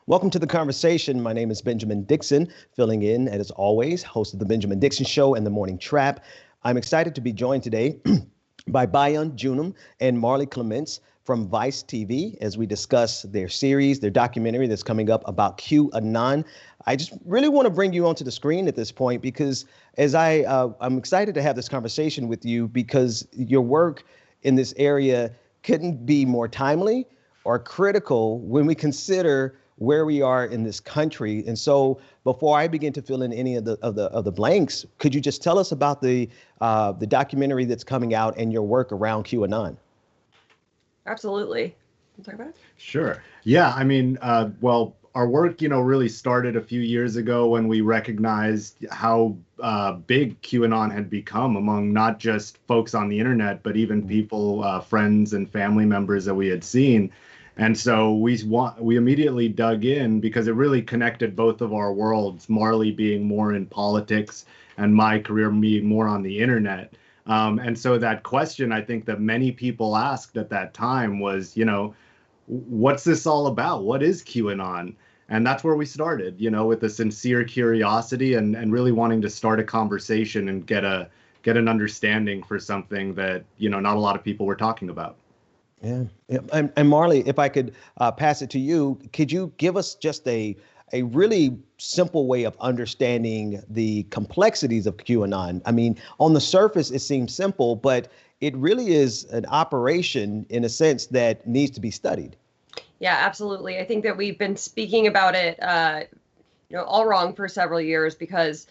Welcome to the conversation. My name is Benjamin Dixon, filling in, as always, host of the Benjamin Dixon Show and the Morning Trap. I'm excited to be joined today by Bayan Junum and Marley Clements from Vice TV as we discuss their series, their documentary that's coming up about QAnon. I just really want to bring you onto the screen at this point because I'm excited to have this conversation with you because your work in this area couldn't be more timely or critical when we consider where we are in this country. And so before I begin to fill in any of the blanks, could you just tell us about the documentary that's coming out and your work around QAnon? Absolutely. Can you talk about it? Sure. Yeah, I mean, well, our work, really started a few years ago when we recognized how big QAnon had become among not just folks on the internet, but even people, friends and family members that we had seen. And so we immediately dug in because it really connected both of our worlds, Marley being more in politics and my career being more on the internet. And so that question, I think that many people asked at that time was, what's this all about? What is QAnon? And that's where we started, with a sincere curiosity and really wanting to start a conversation and get an understanding for something that, not a lot of people were talking about. Yeah. And Marley, if I could pass it to you, could you give us just a really simple way of understanding the complexities of QAnon? I mean, on the surface, it seems simple, but it really is an operation in a sense that needs to be studied. Yeah, absolutely. I think that we've been speaking about it, all wrong for several years because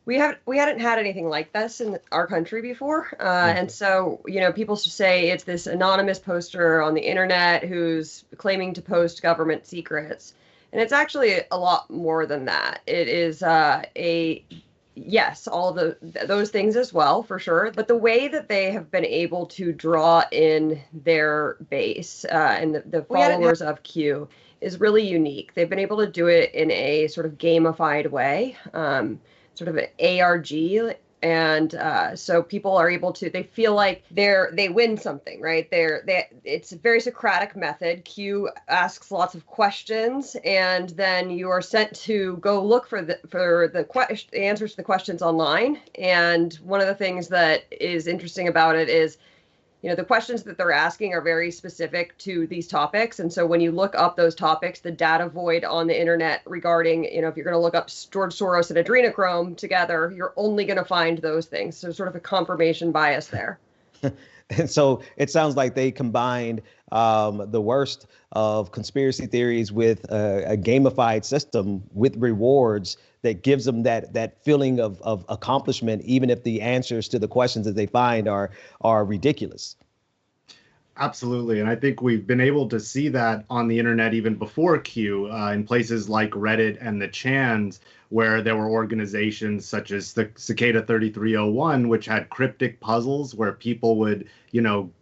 we hadn't had anything like this in our country before. And so, people say it's this anonymous poster on the internet who's claiming to post government secrets. And it's actually a lot more than that. It is yes, all those things as well, for sure. But the way that they have been able to draw in their base and the followers of Q is really unique. They've been able to do it in a sort of gamified way. Sort of an ARG, and so people are able to. They feel like they win something, right? It's a very Socratic method. Q asks lots of questions, and then you are sent to go look for the answers to the questions online. And one of the things that is interesting about it is, the questions that they're asking are very specific to these topics. And so when you look up those topics, the data void on the internet regarding, if you're going to look up George Soros and adrenochrome together, you're only going to find those things. So sort of a confirmation bias there. And so it sounds like they combined the worst of conspiracy theories with a gamified system with rewards that gives them that feeling of accomplishment, even if the answers to the questions that they find are ridiculous. Absolutely. And I think we've been able to see that on the internet even before Q, in places like Reddit and the Chans, where there were organizations such as the Cicada 3301, which had cryptic puzzles where people would,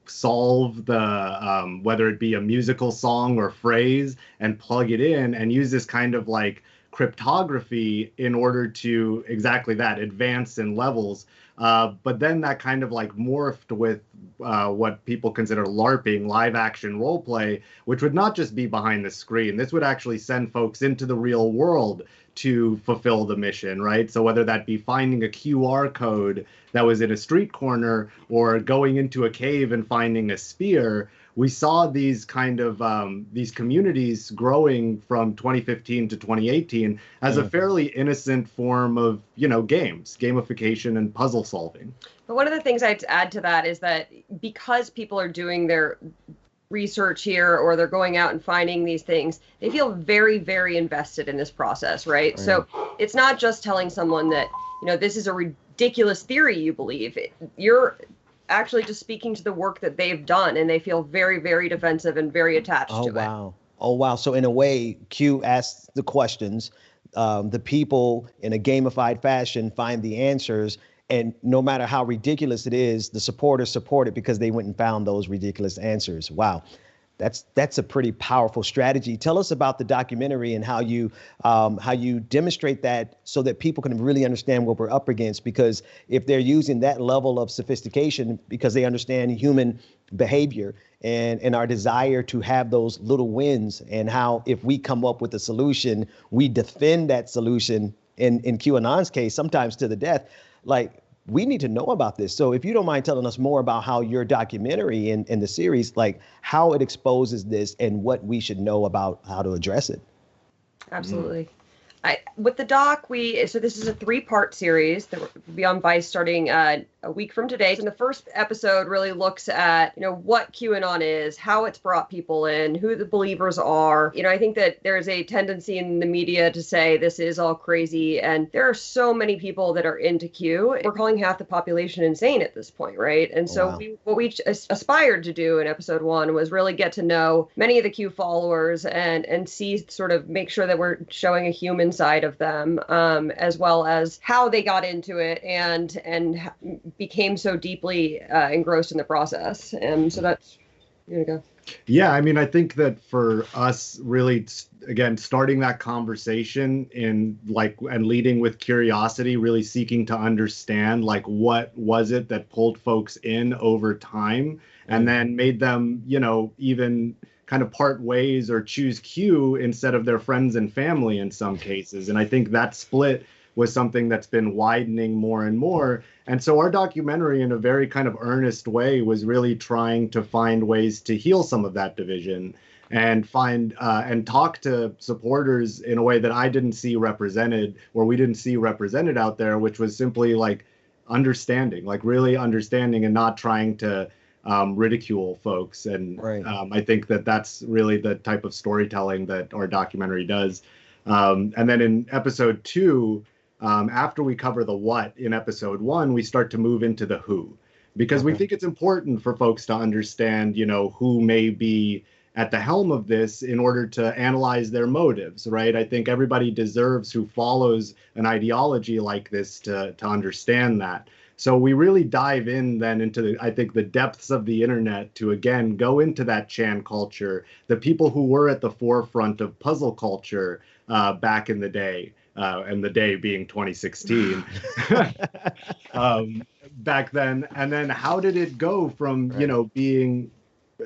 solve the whether it be a musical song or phrase and plug it in and use this kind of like cryptography in order to exactly that, advance in levels. But then that kind of like morphed with what people consider LARPing, live action role play, which would not just be behind the screen. This would actually send folks into the real world to fulfill the mission, right? So whether that be finding a QR code that was in a street corner or going into a cave and finding a spear, we saw these kind of these communities growing from 2015 to 2018 as a fairly innocent form of, games, gamification and puzzle solving. But one of the things I'd add to that is that because people are doing their research here or they're going out and finding these things, they feel very, very invested in this process, right? So it's not just telling someone that, this is a ridiculous theory you believe. You're actually just speaking to the work that they've done, and they feel very, very defensive and very attached to it. Oh, wow. So in a way, Q asks the questions, the people in a gamified fashion find the answers, and no matter how ridiculous it is, the supporters support it because they went and found those ridiculous answers. Wow. That's a pretty powerful strategy. Tell us about the documentary and how you demonstrate that so that people can really understand what we're up against. Because if they're using that level of sophistication because they understand human behavior and our desire to have those little wins, and how if we come up with a solution, we defend that solution in QAnon's case, sometimes to the death. Like, we need to know about this. So if you don't mind telling us more about how your documentary and the series, like how it exposes this and what we should know about how to address it. Absolutely. With the doc, so this is a 3-part series that will be on Vice starting a week from today. And the first episode really looks at, what QAnon is, how it's brought people in, who the believers are. I think that there's a tendency in the media to say this is all crazy. And there are so many people that are into Q. We're calling half the population insane at this point, right? And so what we aspired to do in episode 1 was really get to know many of the Q followers and see, sort of make sure that we're showing a human side of them, as well as how they got into it and became so deeply engrossed in the process. And so that's, you're gonna go. Yeah, I mean, I think that for us, really, again, starting that conversation and leading with curiosity, really seeking to understand, what was it that pulled folks in over time, and then made them, even kind of part ways or choose Q instead of their friends and family in some cases. And I think that split was something that's been widening more and more. And so our documentary, in a very kind of earnest way, was really trying to find ways to heal some of that division and find and talk to supporters in a way that I didn't see represented, or we didn't see represented out there, which was simply understanding, really understanding and not trying to ridicule folks. And I think that that's really the type of storytelling that our documentary does. And then in episode 2, after we cover the what in episode 1, we start to move into the who, because we think it's important for folks to understand, who may be at the helm of this in order to analyze their motives, right? I think everybody deserves, who follows an ideology like this, to understand that. So we really dive in then into, I think, the depths of the internet to, again, go into that Chan culture, the people who were at the forefront of puzzle culture back in the day. And the day being 2016 back then. And then how did it go from, being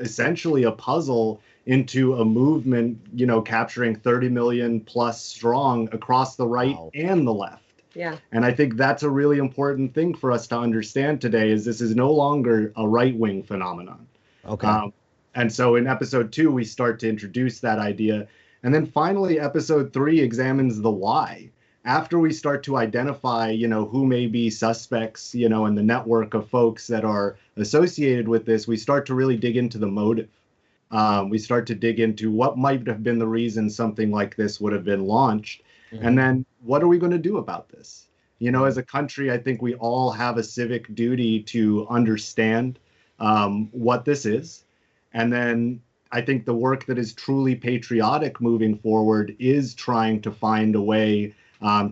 essentially a puzzle into a movement, capturing 30 million plus strong across the right and the left. Yeah. And I think that's a really important thing for us to understand today, is this is no longer a right-wing phenomenon. Okay. And so in episode 2, we start to introduce that idea. And then finally, episode 3 examines the why. After we start to identify, who may be suspects, and the network of folks that are associated with this, we start to really dig into the motive. We start to dig into what might have been the reason something like this would have been launched. And then what are we going to do about this? As a country, I think we all have a civic duty to understand what this is. And then I think the work that is truly patriotic moving forward is trying to find a way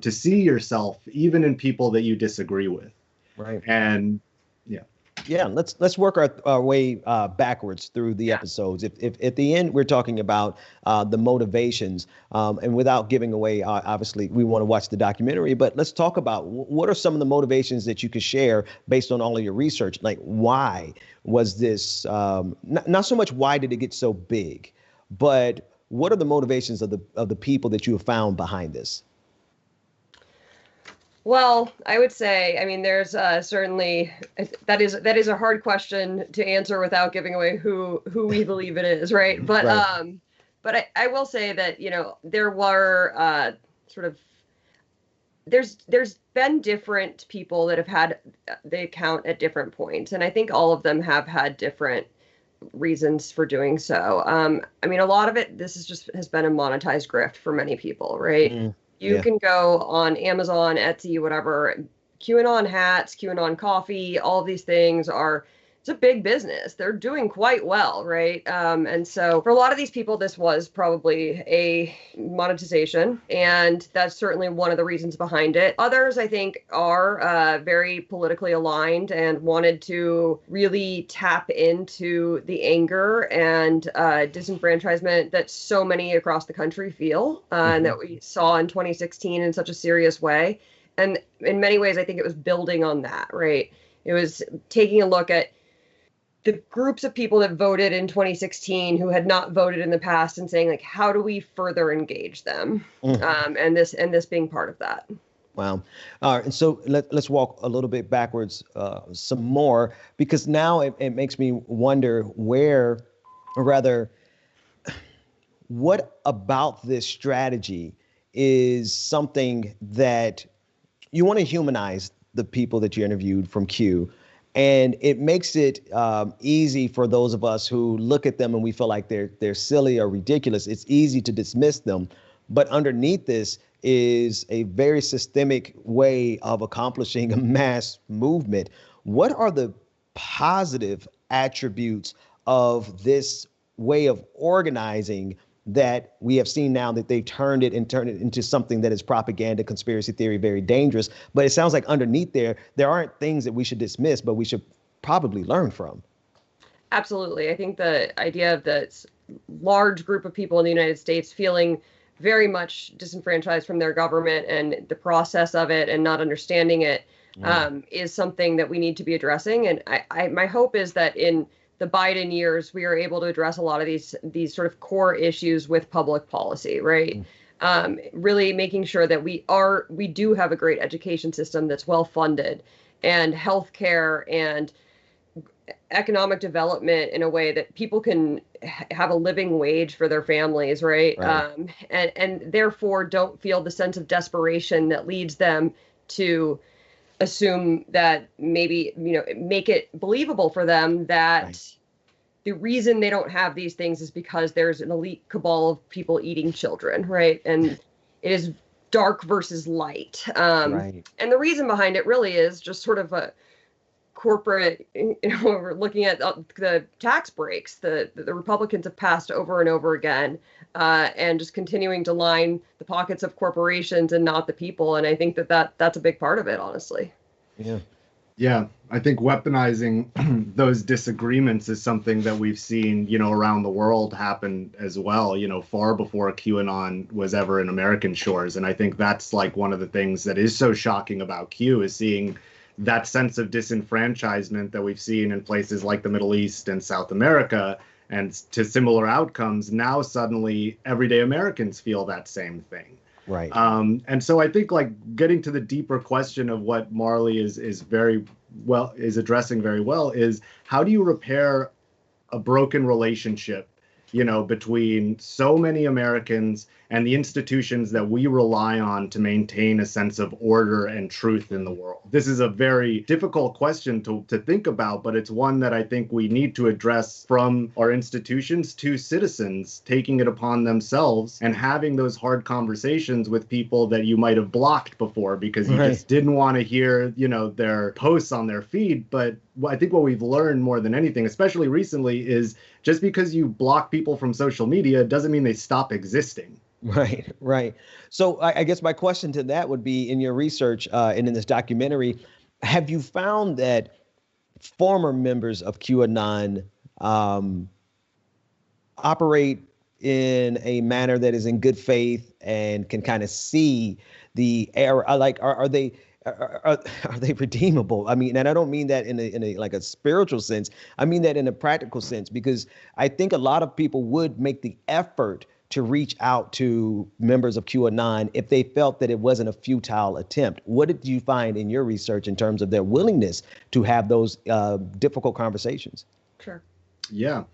to see yourself even in people that you disagree with. Right. And yeah, let's work our way backwards through the episodes. If at the end we're talking about the motivations, and without giving away, obviously we want to watch the documentary, but let's talk about what are some of the motivations that you could share based on all of your research. Like, why was this, not so much why did it get so big, but what are the motivations of the people that you have found behind this? Well, I would say, there's certainly, that is a hard question to answer without giving away who we believe it is, right? But but I will say that, there were there's been different people that have had the account at different points, and I think all of them have had different reasons for doing so. A lot of it, this has been a monetized grift for many people, right? You can go on Amazon, Etsy, whatever, QAnon hats, QAnon coffee, all of these things are it's a big business. They're doing quite well, right? And so for a lot of these people, this was probably a monetization, and that's certainly one of the reasons behind it. Others, I think, are very politically aligned and wanted to really tap into the anger and disenfranchisement that so many across the country feel, and that we saw in 2016 in such a serious way. And in many ways, I think it was building on that, right? It was taking a look at the groups of people that voted in 2016 who had not voted in the past and saying, like, how do we further engage them? And this being part of that. Wow. All right. And so let's walk a little bit backwards some more, because now it makes me wonder where, or rather, what about this strategy is something that you want to humanize the people that you interviewed from Q. And it makes it easy for those of us who look at them and we feel like they're silly or ridiculous. It's easy to dismiss them. But underneath this is a very systemic way of accomplishing a mass movement. What are the positive attributes of this way of organizing that we have seen now that they've turned it into something that is propaganda, conspiracy theory, very dangerous? But it sounds like underneath there aren't things that we should dismiss, but we should probably learn from. Absolutely. I think the idea of the large group of people in the United States feeling very much disenfranchised from their government and the process of it and not understanding it is something that we need to be addressing. And my hope is that in the Biden years, we are able to address a lot of these sort of core issues with public policy, right? Really making sure that we do have a great education system that's well funded, and healthcare and economic development in a way that people can have a living wage for their families, right? And therefore don't feel the sense of desperation that leads them to assume that maybe, make it believable for them that the reason they don't have these things is because there's an elite cabal of people eating children, right? And it is dark versus light. And the reason behind it really is just sort of a corporate, we're looking at the tax breaks the Republicans have passed over and over again, and just continuing to line the pockets of corporations and not the people. And I think that's a big part of it, honestly. Yeah, I think weaponizing those disagreements is something that we've seen, around the world happen as well, far before QAnon was ever in American shores. And I think that's like one of the things that is so shocking about Q, is seeing that sense of disenfranchisement that we've seen in places like the Middle East and South America, and to similar outcomes. Now suddenly everyday Americans feel that same thing. Right. And so I think, like, getting to the deeper question of what Marley is addressing very well is, how do you repair a broken relationship, between so many Americans and the institutions that we rely on to maintain a sense of order and truth in the world? This is a very difficult question to think about, but it's one that I think we need to address from our institutions to citizens, taking it upon themselves and having those hard conversations with people that you might have blocked before because you just didn't want to hear, their posts on their feed. But I think what we've learned more than anything, especially recently, is just because you block people from social media doesn't mean they stop existing. Right. So I guess my question to that would be, in your research and in this documentary, have you found that former members of QAnon operate in a manner that is in good faith and can kind of see the error? Like, are they redeemable? I mean, and I don't mean that in a like a spiritual sense. I mean that in a practical sense, because I think a lot of people would make the effort to reach out to members of QAnon if they felt that it wasn't a futile attempt. What did you find in your research in terms of their willingness to have those difficult conversations? Sure. Yeah,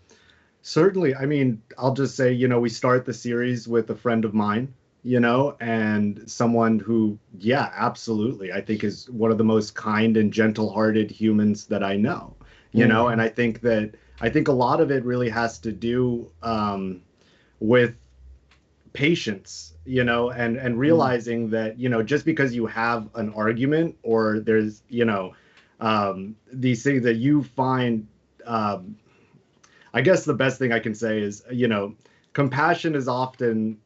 certainly. I mean, I'll just say, we start the series with a friend of mine, and someone who, absolutely, I think is one of the most kind and gentle-hearted humans that I know, and I think a lot of it really has to do with patience, and realizing that, just because you have an argument or there's, these things that you find I guess the best thing I can say is, compassion is often,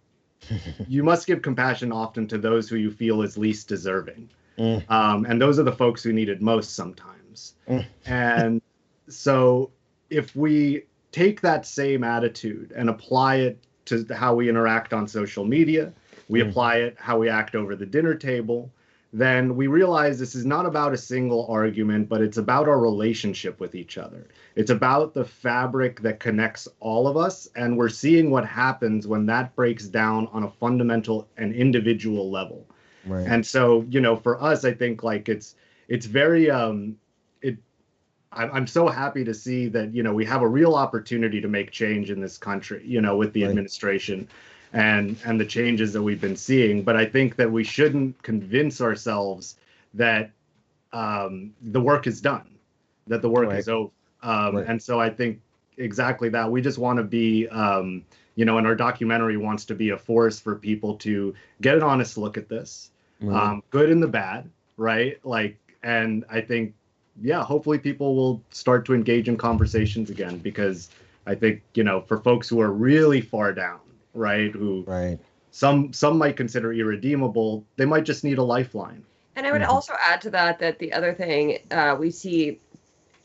you must give compassion often to those who you feel is least deserving. And those are the folks who need it most sometimes. And so if we take that same attitude and apply it to how we interact on social media, we apply it how we act over the dinner table, then we realize this is not about a single argument, but it's about our relationship with each other. It's about the fabric that connects all of us, and we're seeing what happens when that breaks down on a fundamental and individual level. Right. And so, for us, I think like it's very I'm so happy to see that, we have a real opportunity to make change in this country, with the administration and the changes that we've been seeing. But I think that we shouldn't convince ourselves that the work is done, that the work is over. And so I think exactly that. We just want to be, and our documentary wants to be a force for people to get an honest look at this, good and the bad, right? And I think, hopefully people will start to engage in conversations again, because I think, for folks who are really far down, right, who some might consider irredeemable, they might just need a lifeline. And I would also add to that the other thing we see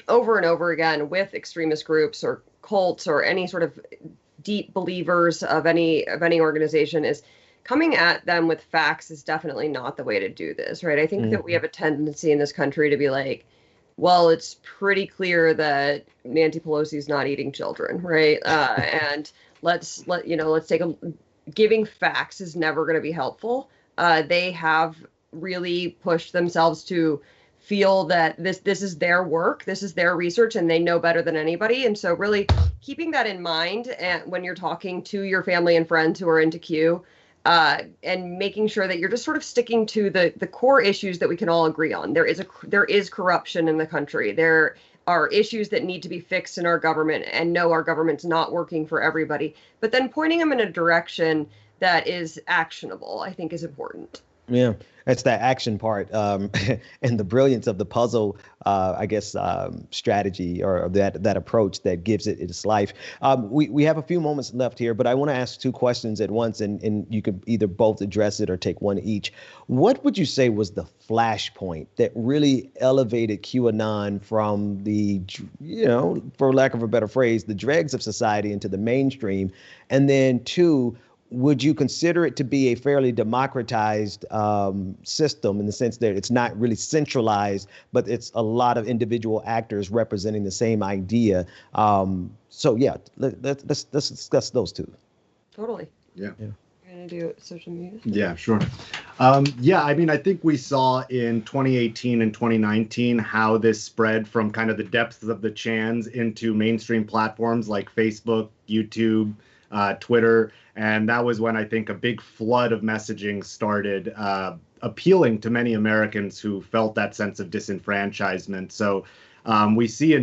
over and over again with extremist groups or cults or any sort of deep believers of any organization is coming at them with facts is definitely not the way to do this, right? I think that we have a tendency in this country to be like, well, it's pretty clear that Nancy Pelosi is not eating children, right? And let's take giving facts is never going to be helpful. They have really pushed themselves to feel that this is their work, this is their research, and they know better than anybody. And so really keeping that in mind and when you're talking to your family and friends who are into Q, and making sure that you're just sort of sticking to the core issues that we can all agree on. There is corruption in the country. There are issues that need to be fixed in our government, and no, our government's not working for everybody. But then pointing them in a direction that is actionable, I think, is important. Yeah, it's that action part, and the brilliance of the puzzle, strategy or that approach that gives it its life. We have a few moments left here, but I want to ask two questions at once, and you could either both address it or take one each. What would you say was the flashpoint that really elevated QAnon from the, for lack of a better phrase, the dregs of society into the mainstream? And then two, would you consider it to be a fairly democratized system in the sense that it's not really centralized, but it's a lot of individual actors representing the same idea? Let's discuss those two. Totally. Yeah. You're gonna do social media? Yeah, sure. I think we saw in 2018 and 2019 how this spread from kind of the depths of the chans into mainstream platforms like Facebook, YouTube, Twitter. And that was when I think a big flood of messaging started appealing to many Americans who felt that sense of disenfranchisement. So we see in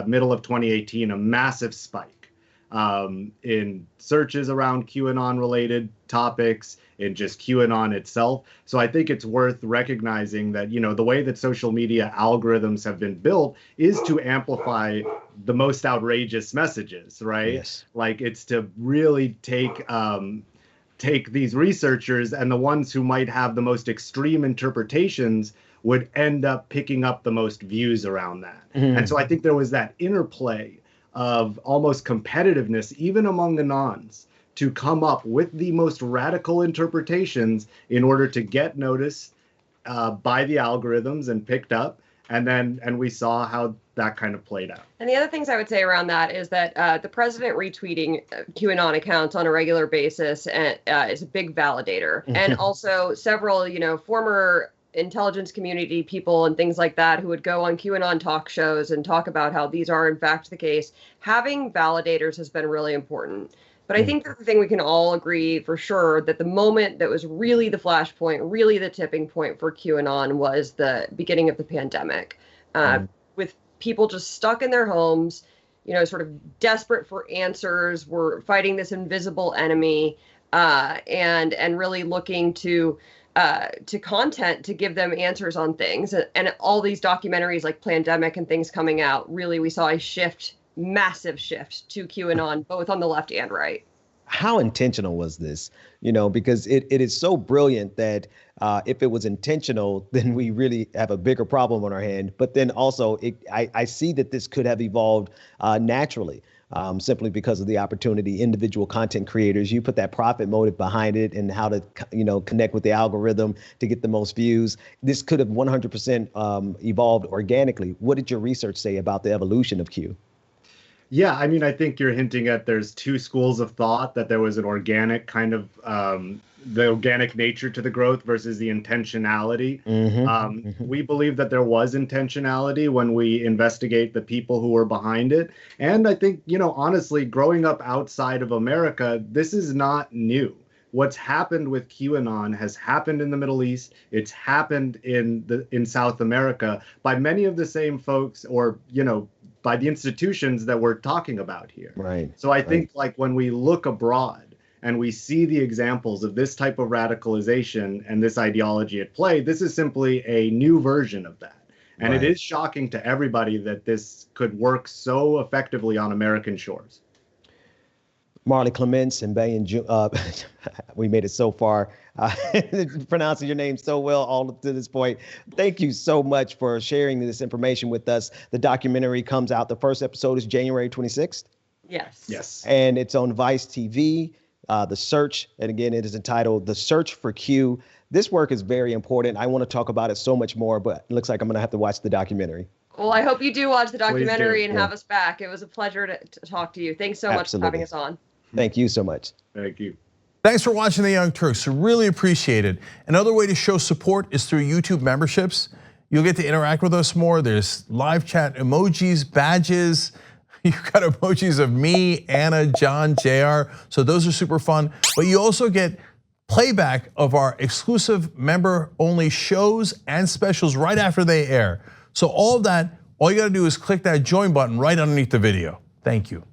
middle of 2018 a massive spike in searches around QAnon related topics, in just QAnon itself. So I think it's worth recognizing that, the way that social media algorithms have been built is to amplify the most outrageous messages, right? Yes. Like it's to really take these researchers, and the ones who might have the most extreme interpretations would end up picking up the most views around that. And so I think there was that interplay of almost competitiveness, even among the nons, to come up with the most radical interpretations in order to get noticed by the algorithms and picked up. And we saw how that kind of played out. And the other things I would say around that is that the president retweeting QAnon accounts on a regular basis is a big validator. And also several, former intelligence community people and things like that who would go on QAnon talk shows and talk about how these are in fact the case. Having validators has been really important. But I think that the thing we can all agree for sure that the moment that was really the flashpoint, really the tipping point for QAnon was the beginning of the pandemic, with people just stuck in their homes, sort of desperate for answers. We're fighting this invisible enemy, and really looking to to content to give them answers on things. And all these documentaries like Plandemic and things coming out, really we saw a shift, massive shift to QAnon, both on the left and right. How intentional was this? Because it is so brilliant that if it was intentional, then we really have a bigger problem on our hand. But then also, I see that this could have evolved naturally, simply because of the opportunity. Individual content creators, you put that profit motive behind it and how to, connect with the algorithm to get the most views. This could have 100% evolved organically. What did your research say about the evolution of Q? Yeah, I mean, I think you're hinting at there's two schools of thought, that there was an organic kind of the organic nature to the growth versus the intentionality. We believe that there was intentionality when we investigate the people who were behind it. And I think, honestly, growing up outside of America, this is not new. What's happened with QAnon has happened in the Middle East. It's happened in South America by many of the same folks, or, by the institutions that we're talking about here. Right. So I think like when we look abroad and we see the examples of this type of radicalization and this ideology at play, this is simply a new version of that. And it is shocking to everybody that this could work so effectively on American shores. Marley Clements and we made it so far. Pronouncing your name so well all to this point. Thank you so much for sharing this information with us. The documentary comes out. The first episode is January 26th. Yes. And it's on Vice TV. The Search, and again, it is entitled The Search for Q. This work is very important. I want to talk about it so much more, but it looks like I'm going to have to watch the documentary. Well, I hope you do watch the documentary and have us back. It was a pleasure to talk to you. Thanks so much for having us on. Thank you so much. Thank you. Thanks for watching The Young Turks. Really appreciate it. Another way to show support is through YouTube memberships. You'll get to interact with us more. There's live chat emojis, badges. You've got emojis of me, Anna, John, JR. So those are super fun. But you also get playback of our exclusive member-only shows and specials right after they air. So all of that, all you gotta do is click that join button right underneath the video. Thank you.